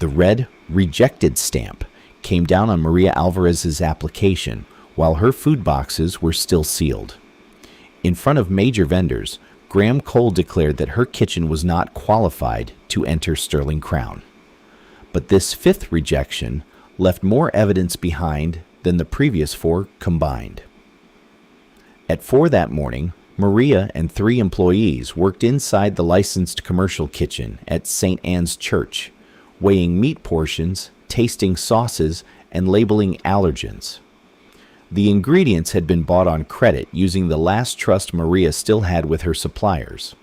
The red rejected stamp came down on Maria Alvarez's application while her food boxes were still sealed. In front of major vendors, Graham Cole declared that her kitchen was not qualified to enter Sterling Crown. But this fifth rejection left more evidence behind than the previous four combined. At 4 that morning, Maria and 3 employees worked inside the licensed commercial kitchen at St. Anne's Church, weighing meat portions, tasting sauces, and labeling allergens. The ingredients had been bought on credit using the last trust Maria still had with her suppliers.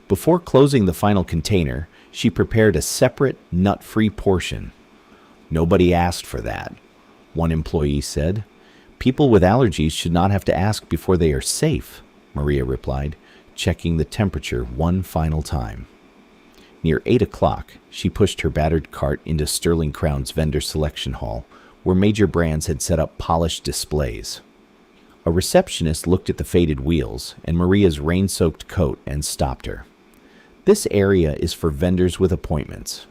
Before closing the final container, she prepared a separate, nut-free portion. "Nobody asked for that," one employee said. "People with allergies should not have to ask before they are safe," Maria replied, checking the temperature one final time. Near 8 o'clock, she pushed her battered cart into Sterling Crown's vendor selection hall, where major brands had set up polished displays. A receptionist looked at the faded wheels and Maria's rain-soaked coat and stopped her. "This area is for vendors with appointments."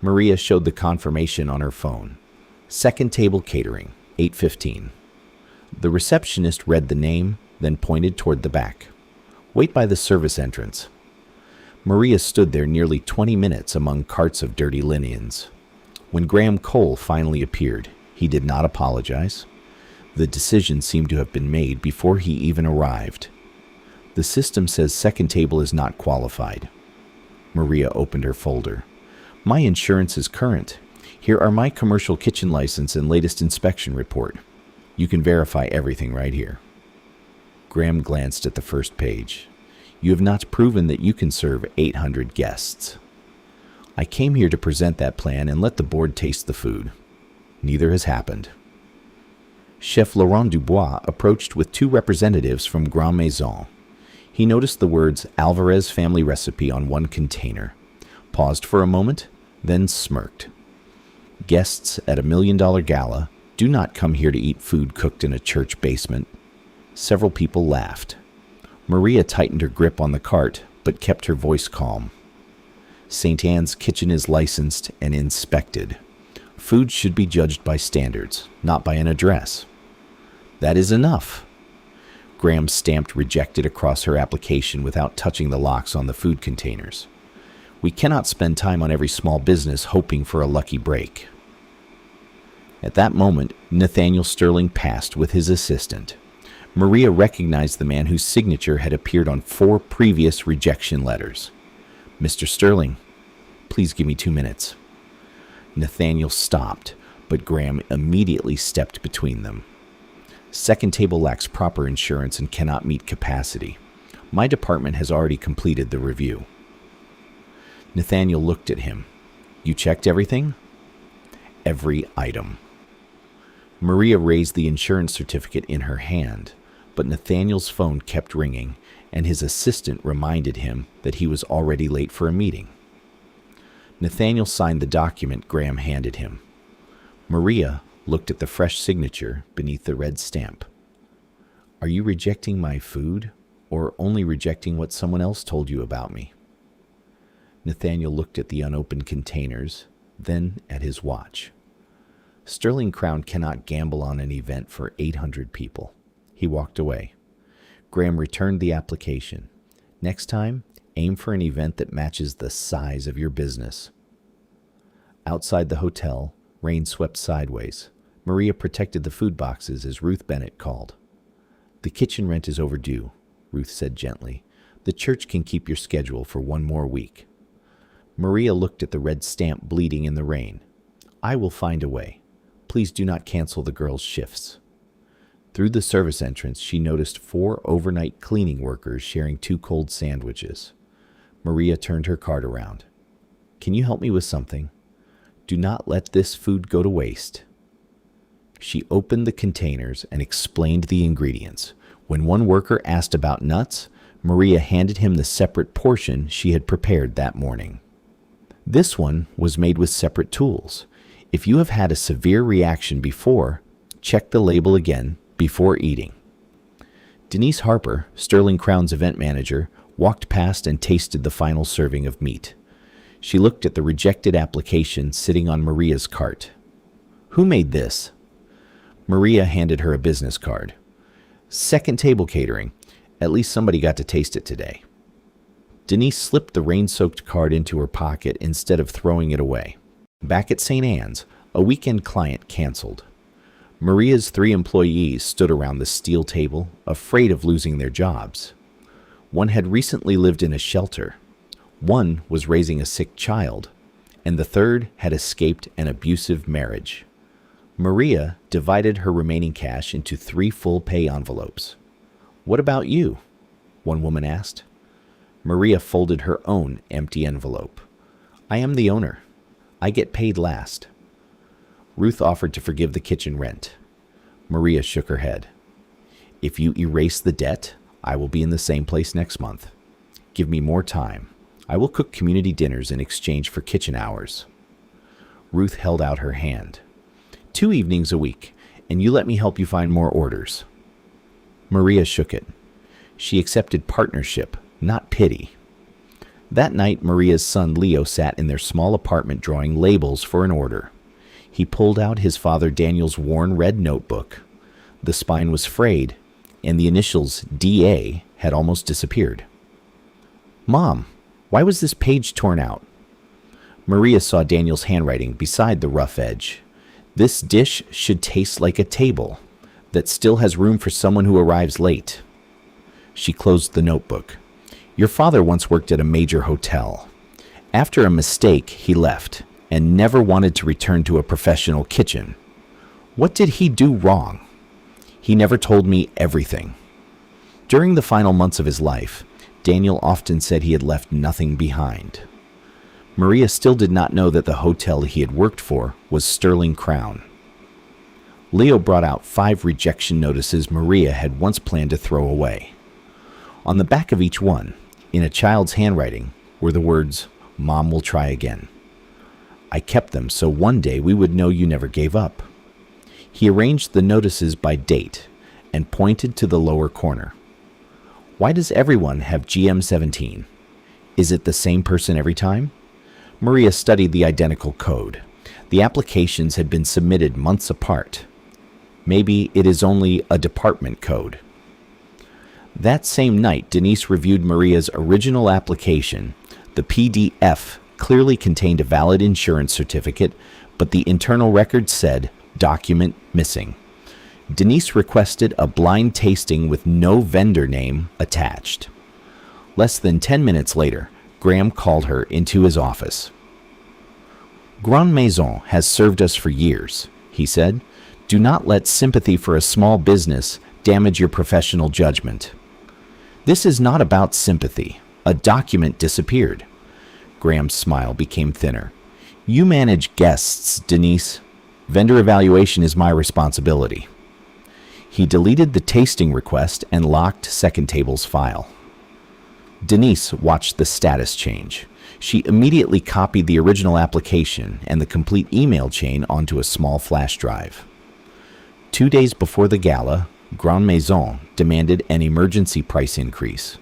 Maria showed the confirmation on her phone. "Second table catering, 8:15. The receptionist read the name, then pointed toward the back. "Wait by the service entrance." Maria stood there nearly 20 minutes among carts of dirty linens. When Graham Cole finally appeared, he did not apologize. The decision seemed to have been made before he even arrived. "The system says second table is not qualified." Maria opened her folder. "My insurance is current. Here are my commercial kitchen license and latest inspection report. You can verify everything right here." Graham glanced at the first page. "You have not proven that you can serve 800 guests." "I came here to present that plan and let the board taste the food. Neither has happened." Chef Laurent Dubois approached with 2 representatives from Grand Maison. He noticed the words Alvarez family recipe on one container, paused for a moment, then smirked. "Guests at $1 million gala do not come here to eat food cooked in a church basement." Several people laughed. Maria tightened her grip on the cart, but kept her voice calm. "St. Anne's kitchen is licensed and inspected. Food should be judged by standards, not by an address." "That is enough." Graham stamped rejected across her application without touching the locks on the food containers. "We cannot spend time on every small business hoping for a lucky break." At that moment, Nathaniel Sterling passed with his assistant. Maria recognized the man whose signature had appeared on 4 previous rejection letters. "Mr. Sterling, please give me 2 minutes." Nathaniel stopped, but Graham immediately stepped between them. "Second table lacks proper insurance and cannot meet capacity. My department has already completed the review." Nathaniel looked at him. "You checked everything?" "Every item." Maria raised the insurance certificate in her hand, but Nathaniel's phone kept ringing, and his assistant reminded him that he was already late for a meeting. Nathaniel signed the document Graham handed him. Maria looked at the fresh signature beneath the red stamp. "Are you rejecting my food, or only rejecting what someone else told you about me?" Nathaniel looked at the unopened containers, then at his watch. Sterling Crown cannot gamble on an event for 800 people. He walked away. Graham returned the application. "Next time, aim for an event that matches the size of your business." Outside the hotel, rain swept sideways. Maria protected the food boxes as Ruth Bennett called. "The kitchen rent is overdue," Ruth said gently. "The church can keep your schedule for 1 more week." Maria looked at the red stamp bleeding in the rain. "I will find a way. Please do not cancel the girls' shifts." Through the service entrance, she noticed 4 overnight cleaning workers sharing 2 cold sandwiches. Maria turned her cart around. "Can you help me with something? Do not let this food go to waste." She opened the containers and explained the ingredients. When one worker asked about nuts, Maria handed him the separate portion she had prepared that morning. This one was made with separate tools. If you have had a severe reaction before, check the label again before eating. Denise Harper, Sterling Crown's event manager, walked past and tasted the final serving of meat. She looked at the rejected application sitting on Maria's cart. Who made this? Maria handed her a business card. Second table catering. At least somebody got to taste it today. Denise slipped the rain-soaked card into her pocket instead of throwing it away. Back at St. Anne's, a weekend client canceled. Maria's 3 employees stood around the steel table, afraid of losing their jobs. One had recently lived in a shelter. One was raising a sick child, and the third had escaped an abusive marriage. Maria divided her remaining cash into 3 full-pay envelopes. What about you? One woman asked. Maria folded her own empty envelope. I am the owner. I get paid last. Ruth offered to forgive the kitchen rent. Maria shook her head. If you erase the debt, I will be in the same place next month. Give me more time. I will cook community dinners in exchange for kitchen hours. Ruth held out her hand. 2 evenings a week, and you let me help you find more orders. Maria shook it. She accepted partnership, not pity. That night, Maria's son Leo sat in their small apartment drawing labels for an order. He pulled out his father Daniel's worn red notebook. The spine was frayed, and the initials D.A. had almost disappeared. Mom, why was this page torn out? Maria saw Daniel's handwriting beside the rough edge. This dish should taste like a table that still has room for someone who arrives late. She closed the notebook. Your father once worked at a major hotel. After a mistake, he left and never wanted to return to a professional kitchen. What did he do wrong? He never told me everything. During the final months of his life, Daniel often said he had left nothing behind. Maria still did not know that the hotel he had worked for was Sterling Crown. Leo brought out 5 rejection notices Maria had once planned to throw away. On the back of each one, in a child's handwriting, were the words, Mom will try again. I kept them so one day we would know you never gave up. He arranged the notices by date and pointed to the lower corner. Why does everyone have GM17? Is it the same person every time? Maria studied the identical code. The applications had been submitted months apart. Maybe it is only a department code. That same night, Denise reviewed Maria's original application. The PDF clearly contained a valid insurance certificate, but the internal record said, document missing. Denise requested a blind tasting with no vendor name attached. Less than 10 minutes later, Graham called her into his office. Grande Maison has served us for years, he said. Do not let sympathy for a small business damage your professional judgment. This is not about sympathy. A document disappeared. Graham's smile became thinner. You manage guests, Denise. Vendor evaluation is my responsibility. He deleted the tasting request and locked second table's file. Denise watched the status change. She immediately copied the original application and the complete email chain onto a small flash drive. 2 days before the gala, Grande Maison demanded an emergency price increase.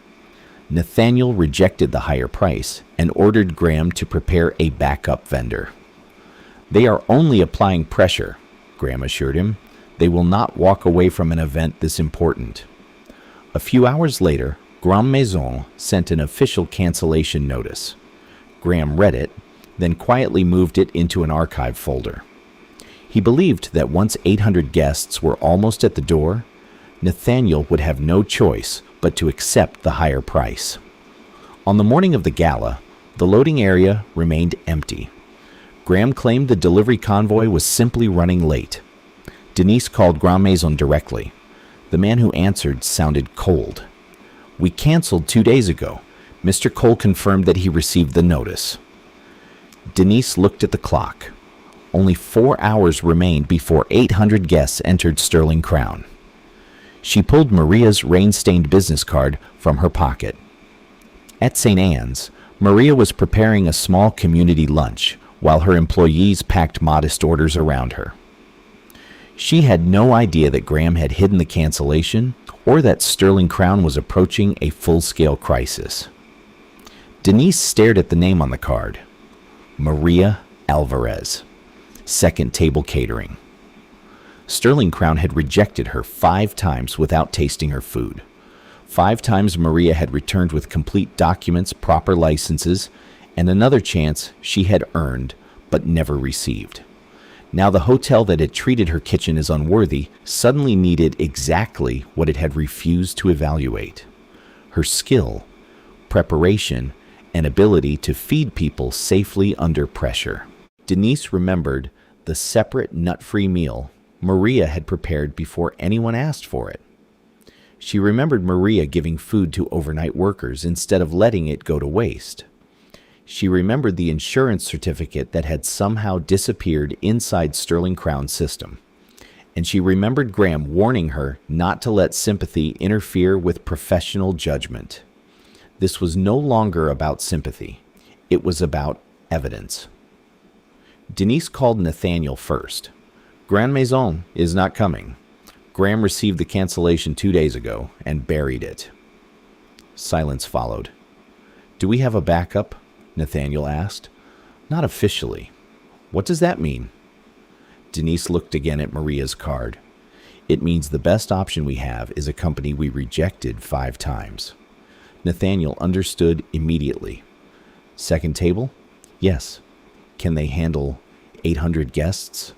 Nathaniel rejected the higher price and ordered Graham to prepare a backup vendor. They are only applying pressure, Graham assured him. They will not walk away from an event this important. A few hours later, Grande Maison sent an official cancellation notice. Graham read it, then quietly moved it into an archive folder. He believed that once 800 guests were almost at the door, Nathaniel would have no choice but to accept the higher price. On the morning of the gala, the loading area remained empty. Graham claimed the delivery convoy was simply running late. Denise called Grande Maison directly. The man who answered sounded cold. We canceled 2 days ago. Mr. Cole confirmed that he received the notice. Denise looked at the clock. Only 4 hours remained before 800 guests entered Sterling Crown. She pulled Maria's rain-stained business card from her pocket. At St. Anne's, Maria was preparing a small community lunch while her employees packed modest orders around her. She had no idea that Graham had hidden the cancellation or that Sterling Crown was approaching a full-scale crisis. Denise stared at the name on the card. Maria Alvarez, second table catering. Sterling Crown had rejected her 5 times without tasting her food. 5 times Maria had returned with complete documents, proper licenses, and another chance she had earned but never received. Now the hotel that had treated her kitchen as unworthy suddenly needed exactly what it had refused to evaluate: her skill, preparation, and ability to feed people safely under pressure. Denise remembered the separate nut-free meal Maria had prepared before anyone asked for it. She remembered Maria giving food to overnight workers instead of letting it go to waste. She remembered the insurance certificate that had somehow disappeared inside Sterling Crown's system. And she remembered Graham warning her not to let sympathy interfere with professional judgment. This was no longer about sympathy. It was about evidence. Denise called Nathaniel first. Grand Maison is not coming. Graham received the cancellation 2 days ago and buried it. Silence followed. Do we have a backup? Nathaniel asked. Not officially. What does that mean? Denise looked again at Maria's card. It means the best option we have is a company we rejected 5 times. Nathaniel understood immediately. Second table? Yes. Can they handle 800 guests?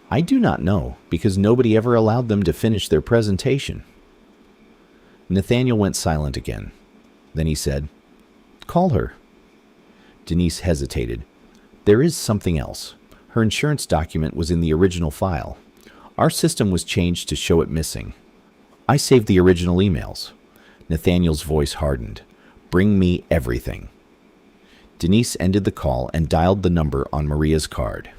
I do not know, because nobody ever allowed them to finish their presentation. Nathaniel went silent again. Then he said, Call her. Denise hesitated. There is something else. Her insurance document was in the original file. Our system was changed to show it missing. I saved the original emails. Nathaniel's voice hardened. Bring me everything. Denise ended the call and dialed the number on Maria's card.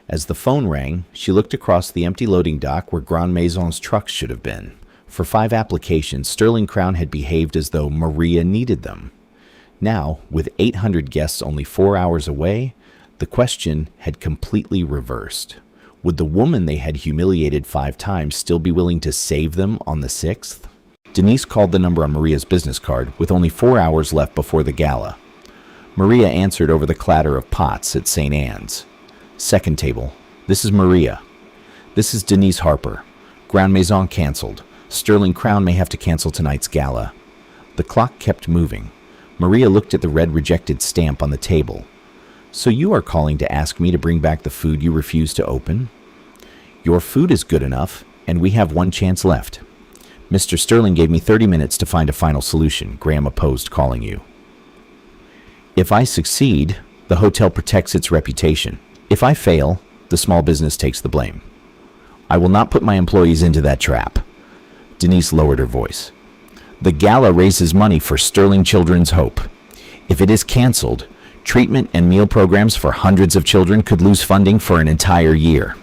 As the phone rang, she looked across the empty loading dock where Grand Maison's trucks should have been. For 5 applications, Sterling Crown had behaved as though Maria needed them. Now, with 800 guests only 4 hours away, the question had completely reversed. Would the woman they had humiliated 5 times still be willing to save them on the 6th? Denise called the number on Maria's business card with only 4 hours left before the gala. Maria answered over the clatter of pots at St. Anne's. Second table. This is Maria. This is Denise Harper. Grand Maison canceled. Sterling Crown may have to cancel tonight's gala. The clock kept moving. Maria looked at the red rejected stamp on the table. So you are calling to ask me to bring back the food you refused to open? Your food is good enough, and we have 1 chance left. Mr. Sterling gave me 30 minutes to find a final solution. Graham opposed calling you. If I succeed, the hotel protects its reputation. If I fail, the small business takes the blame. I will not put my employees into that trap. Denise lowered her voice. The gala raises money for Sterling Children's Hope. If it is canceled, treatment and meal programs for hundreds of children could lose funding for an entire year.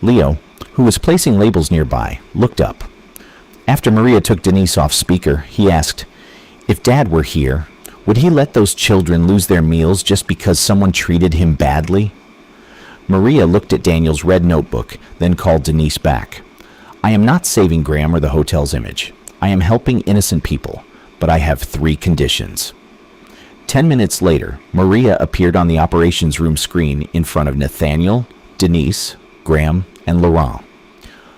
Leo, who was placing labels nearby, looked up. After Maria took Denise off speaker, he asked, If Dad were here, would he let those children lose their meals just because someone treated him badly? Maria looked at Daniel's red notebook, then called Denise back. I am not saving Graham or the hotel's image. I am helping innocent people, but I have 3 conditions. 10 minutes later, Maria appeared on the operations room screen in front of Nathaniel, Denise, Graham, and Laurent.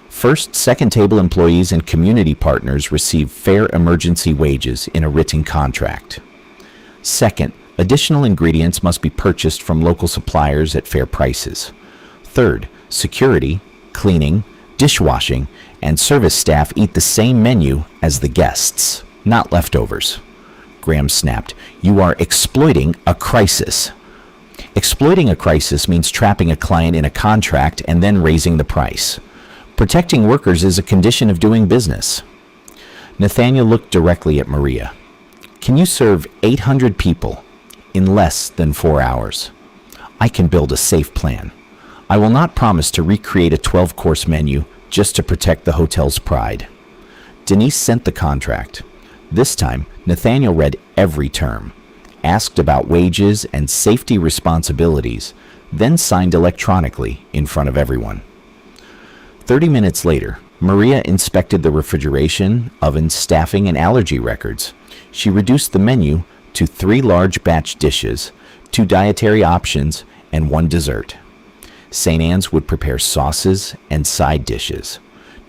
First, second table employees and community partners receive fair emergency wages in a written contract. Second, additional ingredients must be purchased from local suppliers at fair prices. Third, security, cleaning, dishwashing, and service staff eat the same menu as the guests, not leftovers. Graham snapped, You are exploiting a crisis. Exploiting a crisis means trapping a client in a contract and then raising the price. Protecting workers is a condition of doing business. Nathaniel looked directly at Maria. Can you serve 800 people in less than 4 hours? I can build a safe plan. I will not promise to recreate a 12-course menu just to protect the hotel's pride. Denise sent the contract. This time, Nathaniel read every term, asked about wages and safety responsibilities, then signed electronically in front of everyone. 30 minutes later, Maria inspected the refrigeration, oven, staffing, and allergy records. She reduced the menu to 3 large batch dishes, 2 dietary options, and 1 dessert. St. Anne's would prepare sauces and side dishes.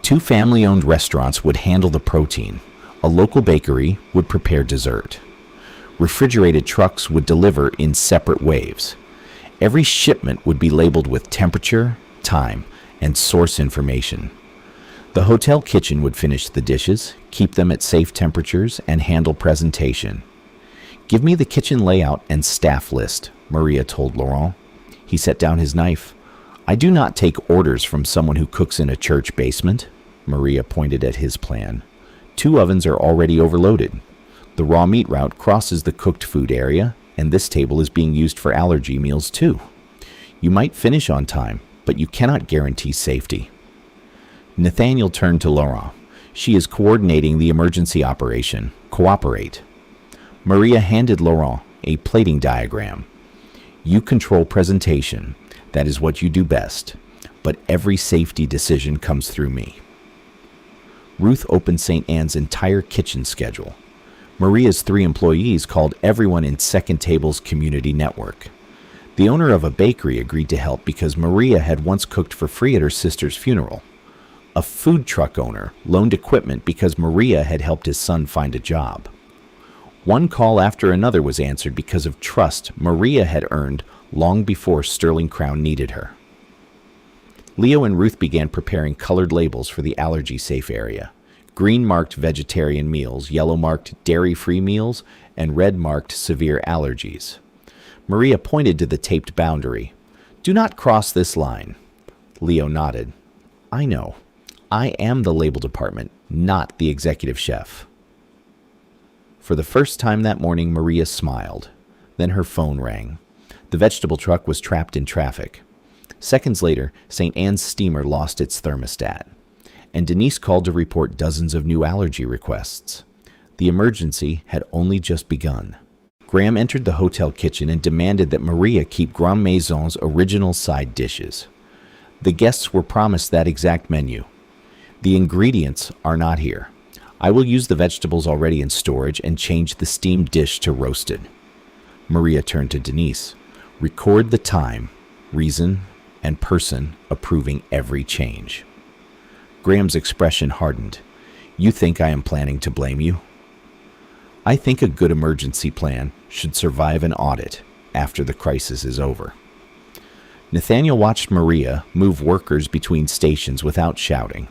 2 family-owned restaurants would handle the protein. A local bakery would prepare dessert. Refrigerated trucks would deliver in separate waves. Every shipment would be labeled with temperature, time, and source information. The hotel kitchen would finish the dishes, keep them at safe temperatures, and handle presentation. "Give me the kitchen layout and staff list," Maria told Laurent. He set down his knife. "I do not take orders from someone who cooks in a church basement." Maria pointed at his plan. 2 ovens are already overloaded. The raw meat route crosses the cooked food area, and this table is being used for allergy meals too. You might finish on time, but you cannot guarantee safety. Nathaniel turned to Laurent. "She is coordinating the emergency operation. Cooperate." Maria handed Laurent a plating diagram. "You control presentation. That is what you do best. But every safety decision comes through me." Ruth opened St. Anne's entire kitchen schedule. Maria's 3 employees called everyone in Second Table's community network. The owner of a bakery agreed to help because Maria had once cooked for free at her sister's funeral. A food truck owner loaned equipment because Maria had helped his son find a job. One call after another was answered because of trust Maria had earned long before Sterling Crown needed her. Leo and Ruth began preparing colored labels for the allergy-safe area. Green-marked vegetarian meals, yellow-marked dairy-free meals, and red-marked severe allergies. Maria pointed to the taped boundary. "Do not cross this line." Leo nodded. "I know. I am the label department, not the executive chef." For the first time that morning, Maria smiled. Then her phone rang. The vegetable truck was trapped in traffic. Seconds later, St. Anne's steamer lost its thermostat, and Denise called to report dozens of new allergy requests. The emergency had only just begun. Graham entered the hotel kitchen and demanded that Maria keep Grand Maison's original side dishes. The guests were promised that exact menu. "The ingredients are not here. I will use the vegetables already in storage and change the steamed dish to roasted." Maria turned to Denise. "Record the time, reason, and person approving every change." Graham's expression hardened. "You think I am planning to blame you?" "I think a good emergency plan should survive an audit after the crisis is over." Nathaniel watched Maria move workers between stations without shouting.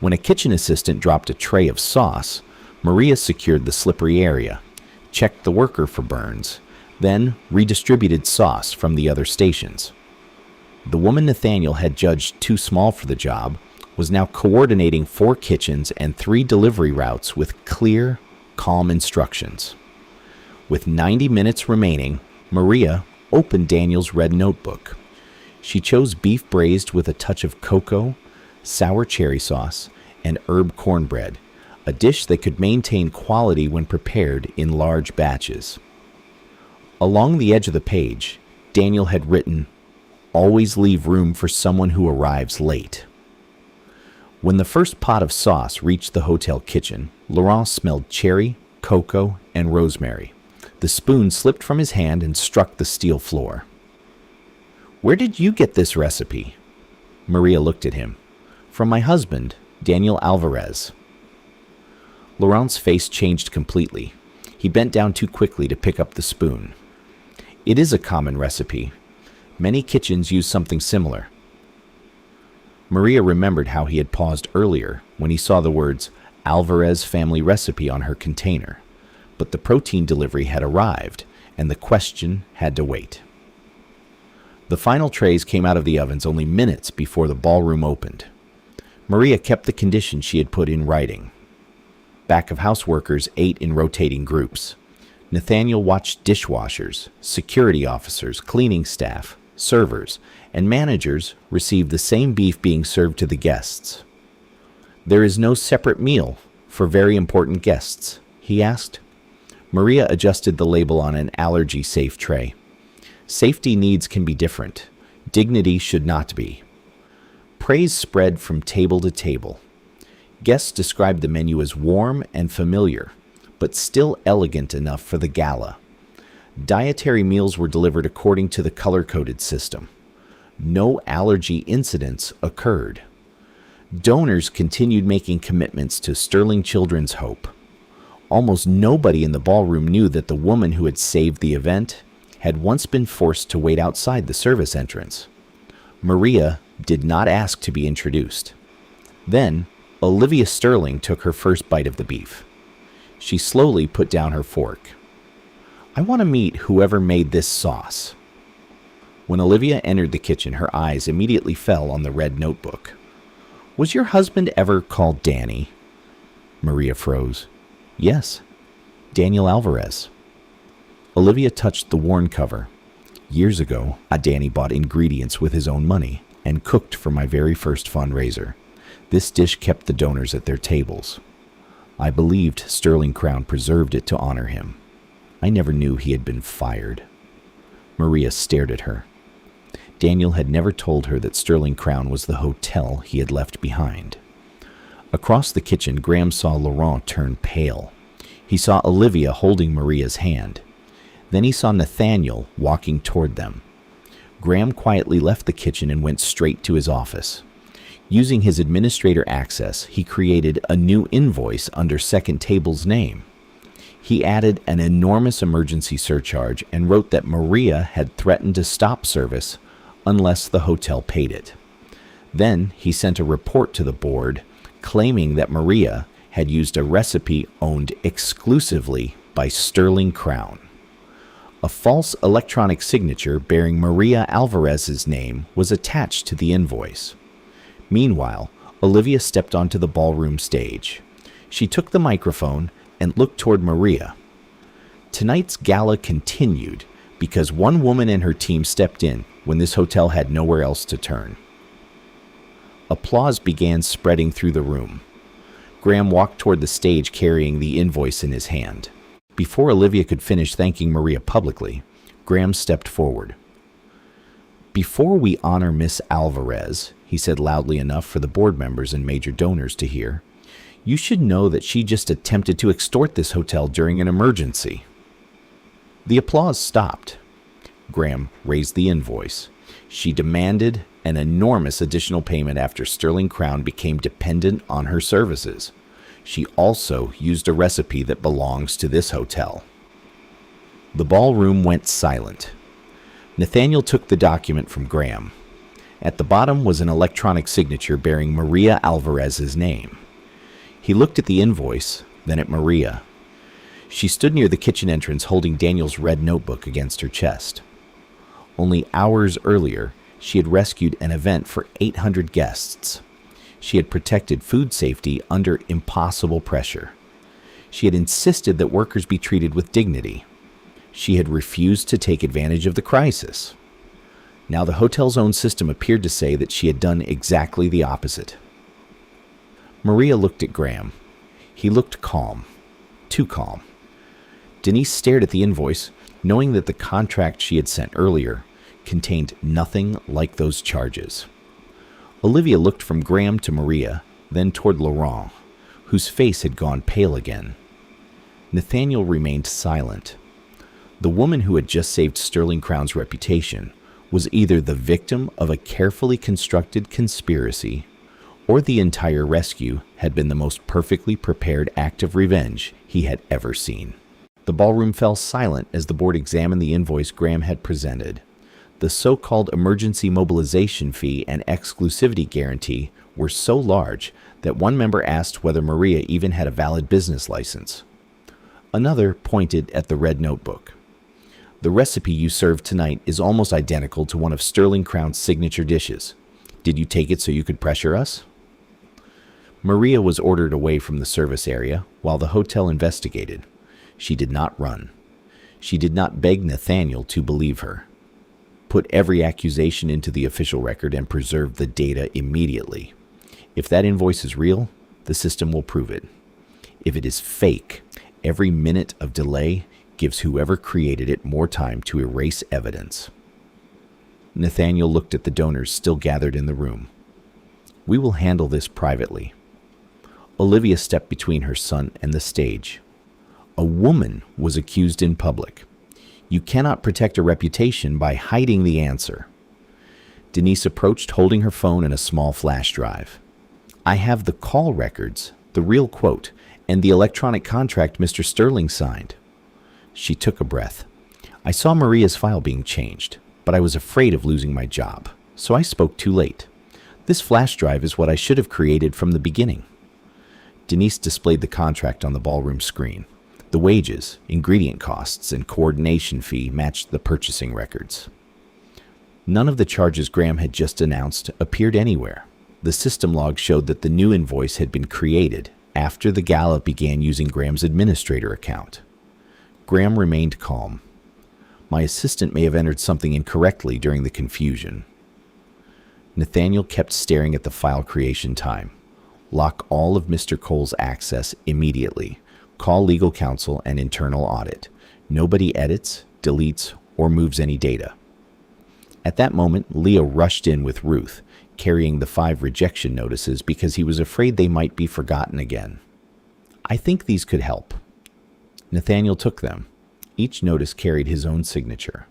When a kitchen assistant dropped a tray of sauce, Maria secured the slippery area, checked the worker for burns, then redistributed sauce from the other stations. The woman Nathaniel had judged too small for the job was now coordinating 4 kitchens and 3 delivery routes with clear, calm instructions. With 90 minutes remaining, Maria opened Daniel's red notebook. She chose beef braised with a touch of cocoa, sour cherry sauce, and herb cornbread, a dish that could maintain quality when prepared in large batches. Along the edge of the page, Daniel had written, "Always leave room for someone who arrives late." When the first pot of sauce reached the hotel kitchen, Laurent smelled cherry, cocoa, and rosemary. The spoon slipped from his hand and struck the steel floor. "Where did you get this recipe?" Maria looked at him. "From my husband, Daniel Alvarez." Laurent's face changed completely. He bent down too quickly to pick up the spoon. "It is a common recipe. Many kitchens use something similar." Maria remembered how he had paused earlier when he saw the words Alvarez family recipe on her container, but the protein delivery had arrived, and the question had to wait. The final trays came out of the ovens only minutes before the ballroom opened. Maria kept the conditions she had put in writing. Back-of-house workers ate in rotating groups. Nathaniel watched dishwashers, security officers, cleaning staff, servers, and managers receive the same beef being served to the guests. "There is no separate meal for very important guests?" he asked. Maria adjusted the label on an allergy-safe tray. "Safety needs can be different. Dignity should not be." Praise spread from table to table. Guests described the menu as warm and familiar, but still elegant enough for the gala. Dietary meals were delivered according to the color-coded system. No allergy incidents occurred. Donors continued making commitments to Sterling Children's Hope. Almost nobody in the ballroom knew that the woman who had saved the event had once been forced to wait outside the service entrance. Maria did not ask to be introduced. Then, Olivia Sterling took her first bite of the beef. She slowly put down her fork. "I want to meet whoever made this sauce." When Olivia entered the kitchen, her eyes immediately fell on the red notebook. "Was your husband ever called Danny?" Maria froze. "Yes, Daniel Alvarez." Olivia touched the worn cover. "Years ago, Danny bought ingredients with his own money and cooked for my very first fundraiser. This dish kept the donors at their tables. I believed Sterling Crown preserved it to honor him. I never knew he had been fired." Maria stared at her. Daniel had never told her that Sterling Crown was the hotel he had left behind. Across the kitchen, Graham saw Laurent turn pale. He saw Olivia holding Maria's hand. Then he saw Nathaniel walking toward them. Graham quietly left the kitchen and went straight to his office. Using his administrator access, he created a new invoice under Second Table's name. He added an enormous emergency surcharge and wrote that Maria had threatened to stop service unless the hotel paid it. Then he sent a report to the board claiming that Maria had used a recipe owned exclusively by Sterling Crown. A false electronic signature bearing Maria Alvarez's name was attached to the invoice. Meanwhile, Olivia stepped onto the ballroom stage. She took the microphone and looked toward Maria. Tonight's gala continued because one woman and her team stepped in when this hotel had nowhere else to turn. Applause began spreading through the room. Graham walked toward the stage carrying the invoice in his hand. Before Olivia could finish thanking Maria publicly, Graham stepped forward. "Before we honor Miss Alvarez," he said loudly enough for the board members and major donors to hear, "you should know that she just attempted to extort this hotel during an emergency." The applause stopped. Graham raised the invoice. She demanded an enormous additional payment after Sterling Crown became dependent on her services. She also used a recipe that belongs to this hotel. The ballroom went silent. Nathaniel took the document from Graham. At the bottom was an electronic signature bearing Maria Alvarez's name. He looked at the invoice, then at Maria. She stood near the kitchen entrance holding Daniel's red notebook against her chest. Only hours earlier, she had rescued an event for 800 guests. She had protected food safety under impossible pressure. She had insisted that workers be treated with dignity. She had refused to take advantage of the crisis. Now the hotel's own system appeared to say that she had done exactly the opposite. Maria looked at Graham. He looked calm. Too calm. Denise stared at the invoice, knowing that the contract she had sent earlier contained nothing like those charges. Olivia looked from Graham to Maria, then toward Laurent, whose face had gone pale again. Nathaniel remained silent. The woman who had just saved Sterling Crown's reputation was either the victim of a carefully constructed conspiracy, or the entire rescue had been the most perfectly prepared act of revenge he had ever seen. The ballroom fell silent as the board examined the invoice Graham had presented. The so-called emergency mobilization fee and exclusivity guarantee were so large that one member asked whether Maria even had a valid business license. Another pointed at the red notebook. "The recipe you served tonight is almost identical to one of Sterling Crown's signature dishes. Did you take it so you could pressure us?" Maria was ordered away from the service area while the hotel investigated. She did not run. She did not beg Nathaniel to believe her. Put every accusation into the official record and preserve the data immediately. If that invoice is real, the system will prove it. If it is fake, every minute of delay gives whoever created it more time to erase evidence. Nathaniel looked at the donors still gathered in the room. "We will handle this privately." Olivia stepped between her son and the stage. A woman was accused in public. You cannot protect a reputation by hiding the answer. Denise approached, holding her phone and a small flash drive. I have the call records, the real quote, and the electronic contract Mr. Sterling signed. She took a breath. I saw Maria's file being changed, but I was afraid of losing my job, so I spoke too late. This flash drive is what I should have created from the beginning. Denise displayed the contract on the ballroom screen. The wages, ingredient costs, and coordination fee matched the purchasing records. None of the charges Graham had just announced appeared anywhere. The system log showed that the new invoice had been created after the Gala began using Graham's administrator account. Graham remained calm. My assistant may have entered something incorrectly during the confusion. Nathaniel kept staring at the file creation time. Lock all of Mr. Cole's access immediately. Call legal counsel and internal audit. Nobody edits, deletes, or moves any data. At that moment, Leo rushed in with Ruth, carrying the 5 rejection notices because he was afraid they might be forgotten again. I think these could help. Nathaniel took them. Each notice carried his own signature.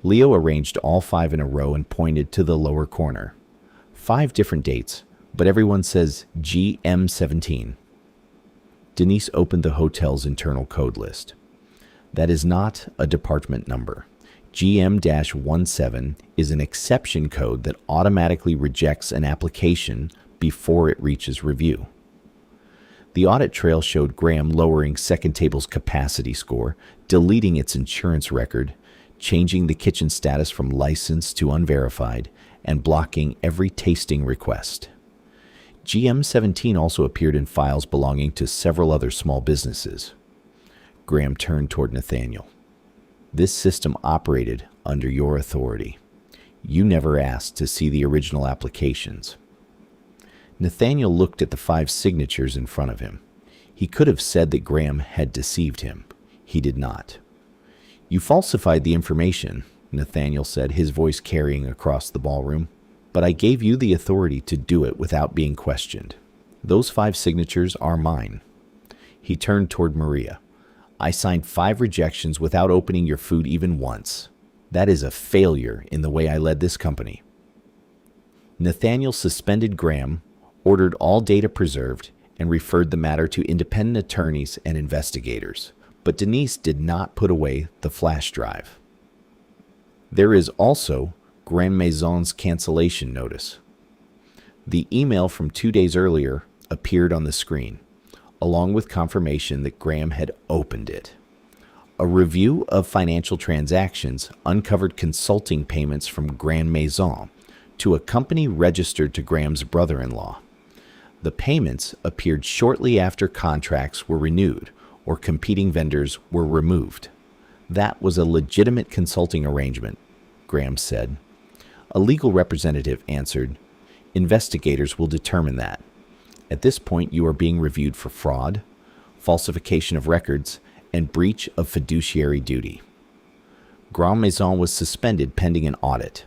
Leo arranged all 5 in a row and pointed to the lower corner. 5 different dates, but everyone says GM17. Denise opened the hotel's internal code list. That is not a department number. GM-17 is an exception code that automatically rejects an application before it reaches review. The audit trail showed Graham lowering Second Table's capacity score, deleting its insurance record, changing the kitchen status from licensed to unverified, and blocking every tasting request. GM17 also appeared in files belonging to several other small businesses. Graham turned toward Nathaniel. This system operated under your authority. You never asked to see the original applications. Nathaniel looked at the 5 signatures in front of him. He could have said that Graham had deceived him. He did not. You falsified the information, Nathaniel said, his voice carrying across the ballroom. But I gave you the authority to do it without being questioned. Those 5 signatures are mine. He turned toward Maria. I signed 5 rejections without opening your food even once. That is a failure in the way I led this company. Nathaniel suspended Graham, ordered all data preserved, and referred the matter to independent attorneys and investigators. But Denise did not put away the flash drive. There is also Grand Maison's cancellation notice. The email from 2 days earlier appeared on the screen, along with confirmation that Graham had opened it. A review of financial transactions uncovered consulting payments from Grand Maison to a company registered to Graham's brother-in-law. The payments appeared shortly after contracts were renewed or competing vendors were removed. That was a legitimate consulting arrangement, Graham said. A legal representative answered, investigators will determine that. At this point, you are being reviewed for fraud, falsification of records, and breach of fiduciary duty. Grand Maison was suspended pending an audit.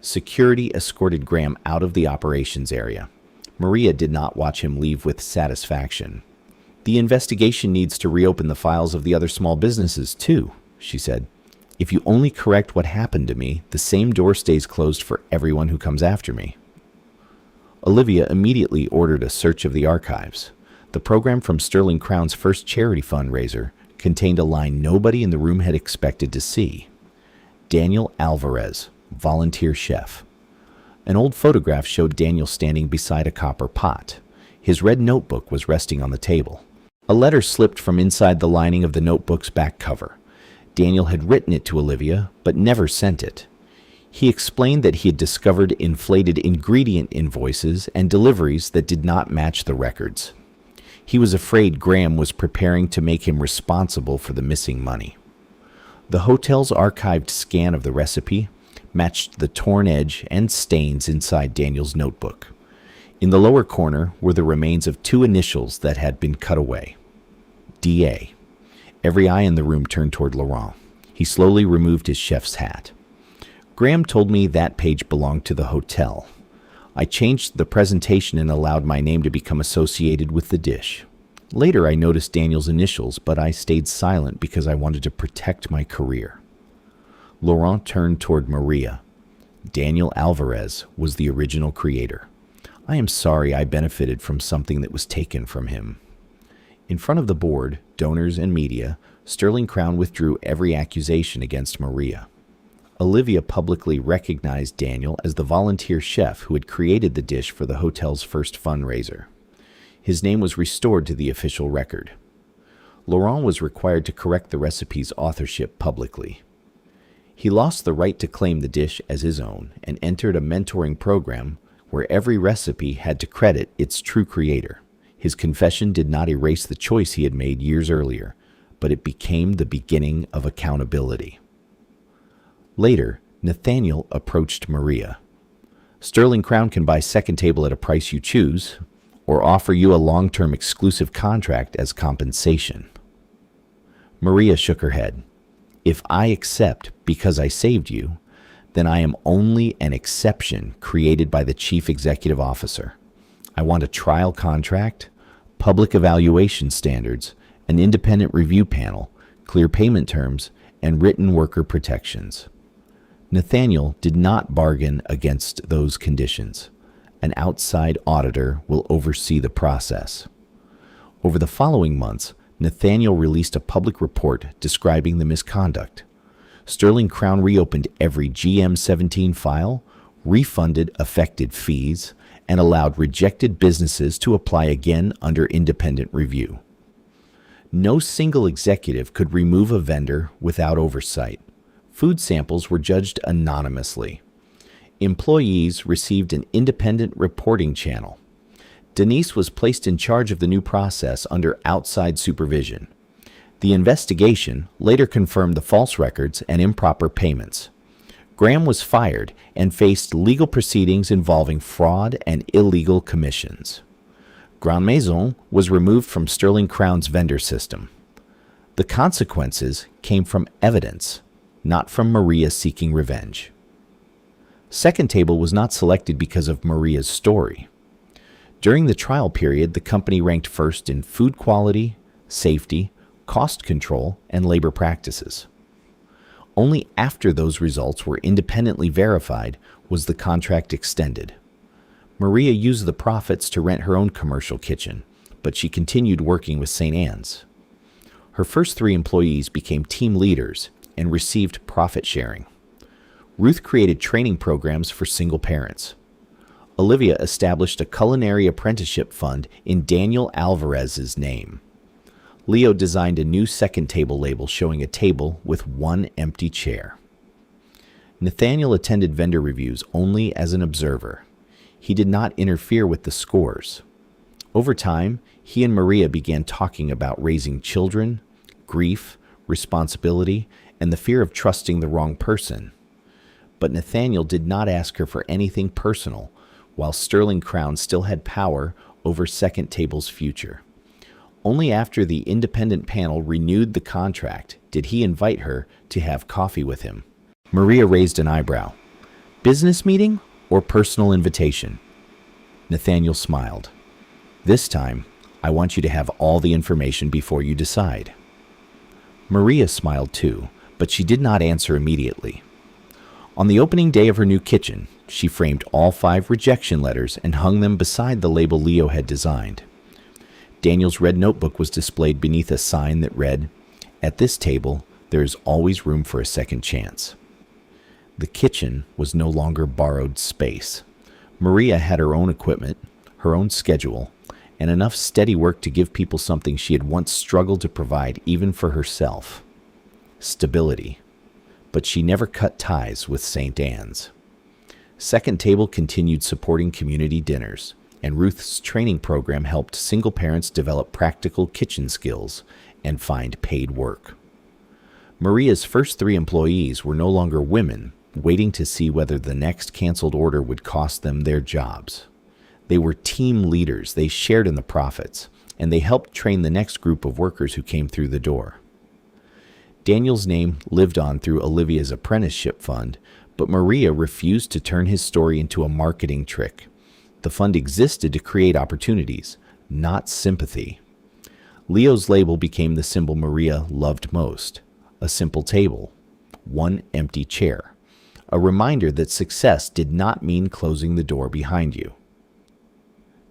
Security escorted Graham out of the operations area. Maria did not watch him leave with satisfaction. The investigation needs to reopen the files of the other small businesses, too, she said. If you only correct what happened to me, the same door stays closed for everyone who comes after me. Olivia immediately ordered a search of the archives. The program from Sterling Crown's first charity fundraiser contained a line nobody in the room had expected to see. Daniel Alvarez, volunteer chef. An old photograph showed Daniel standing beside a copper pot. His red notebook was resting on the table. A letter slipped from inside the lining of the notebook's back cover. Daniel had written it to Olivia, but never sent it. He explained that he had discovered inflated ingredient invoices and deliveries that did not match the records. He was afraid Graham was preparing to make him responsible for the missing money. The hotel's archived scan of the recipe matched the torn edge and stains inside Daniel's notebook. In the lower corner were the remains of 2 initials that had been cut away. D.A. Every eye in the room turned toward Laurent. He slowly removed his chef's hat. Graham told me that page belonged to the hotel. I changed the presentation and allowed my name to become associated with the dish. Later I noticed Daniel's initials, but I stayed silent because I wanted to protect my career. Laurent turned toward Maria. Daniel Alvarez was the original creator. I am sorry I benefited from something that was taken from him. In front of the board, donors, and media, Sterling Crown withdrew every accusation against Maria. Olivia publicly recognized Daniel as the volunteer chef who had created the dish for the hotel's first fundraiser. His name was restored to the official record. Laurent was required to correct the recipe's authorship publicly. He lost the right to claim the dish as his own and entered a mentoring program where every recipe had to credit its true creator. His confession did not erase the choice he had made years earlier, but it became the beginning of accountability. Later, Nathaniel approached Maria. Sterling Crown can buy Second Table at a price you choose, or offer you a long-term exclusive contract as compensation. Maria shook her head. If I accept because I saved you, then I am only an exception created by the chief executive officer. I want a trial contract, public evaluation standards, an independent review panel, clear payment terms, and written worker protections. Nathaniel did not bargain against those conditions. An outside auditor will oversee the process. Over the following months, Nathaniel released a public report describing the misconduct. Sterling Crown reopened every GM17 file, refunded affected fees, and allowed rejected businesses to apply again under independent review. No single executive could remove a vendor without oversight. Food samples were judged anonymously. Employees received an independent reporting channel. Denise was placed in charge of the new process under outside supervision. The investigation later confirmed the false records and improper payments. Graham was fired and faced legal proceedings involving fraud and illegal commissions. Grand Maison was removed from Sterling Crown's vendor system. The consequences came from evidence, not from Maria seeking revenge. Second Table was not selected because of Maria's story. During the trial period, the company ranked first in food quality, safety, cost control, and labor practices. Only after those results were independently verified was the contract extended. Maria used the profits to rent her own commercial kitchen, but she continued working with St. Anne's. Her first 3 employees became team leaders and received profit sharing. Ruth created training programs for single parents. Olivia established a culinary apprenticeship fund in Daniel Alvarez's name. Leo designed a new Second Table label showing a table with 1 empty chair. Nathaniel attended vendor reviews only as an observer. He did not interfere with the scores. Over time, he and Maria began talking about raising children, grief, responsibility, and the fear of trusting the wrong person. But Nathaniel did not ask her for anything personal, while Sterling Crown still had power over Second Table's future. Only after the independent panel renewed the contract did he invite her to have coffee with him. Maria raised an eyebrow. Business meeting or personal invitation? Nathaniel smiled. This time, I want you to have all the information before you decide. Maria smiled too, but she did not answer immediately. On the opening day of her new kitchen, she framed all 5 rejection letters and hung them beside the label Leo had designed. Daniel's red notebook was displayed beneath a sign that read, "At this table, there is always room for a second chance." The kitchen was no longer borrowed space. Maria had her own equipment, her own schedule, and enough steady work to give people something she had once struggled to provide even for herself: stability. But she never cut ties with St. Anne's. Second Table continued supporting community dinners, and Ruth's training program helped single parents develop practical kitchen skills and find paid work. Maria's first 3 employees were no longer women waiting to see whether the next canceled order would cost them their jobs. They were team leaders, they shared in the profits, and they helped train the next group of workers who came through the door. Daniel's name lived on through Olivia's apprenticeship fund, but Maria refused to turn his story into a marketing trick. The fund existed to create opportunities, not sympathy. Leo's label became the symbol Maria loved most: a simple table, one empty chair, a reminder that success did not mean closing the door behind you.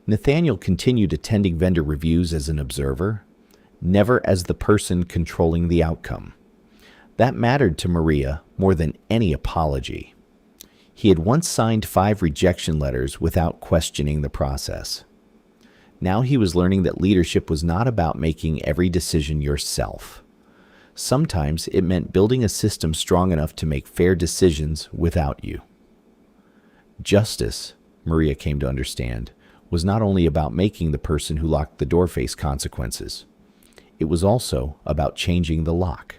Nathaniel continued attending vendor reviews as an observer, never as the person controlling the outcome. That mattered to Maria more than any apology. He had once signed 5 rejection letters without questioning the process. Now he was learning that leadership was not about making every decision yourself. Sometimes it meant building a system strong enough to make fair decisions without you. Justice, Maria came to understand, was not only about making the person who locked the door face consequences. It was also about changing the lock.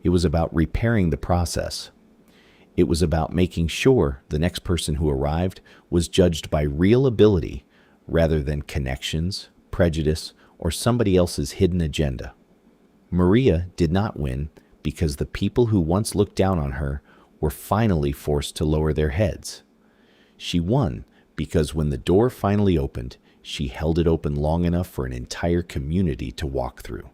It was about repairing the process. It was about making sure the next person who arrived was judged by real ability rather than connections, prejudice, or somebody else's hidden agenda. Maria did not win because the people who once looked down on her were finally forced to lower their heads. She won because when the door finally opened, she held it open long enough for an entire community to walk through.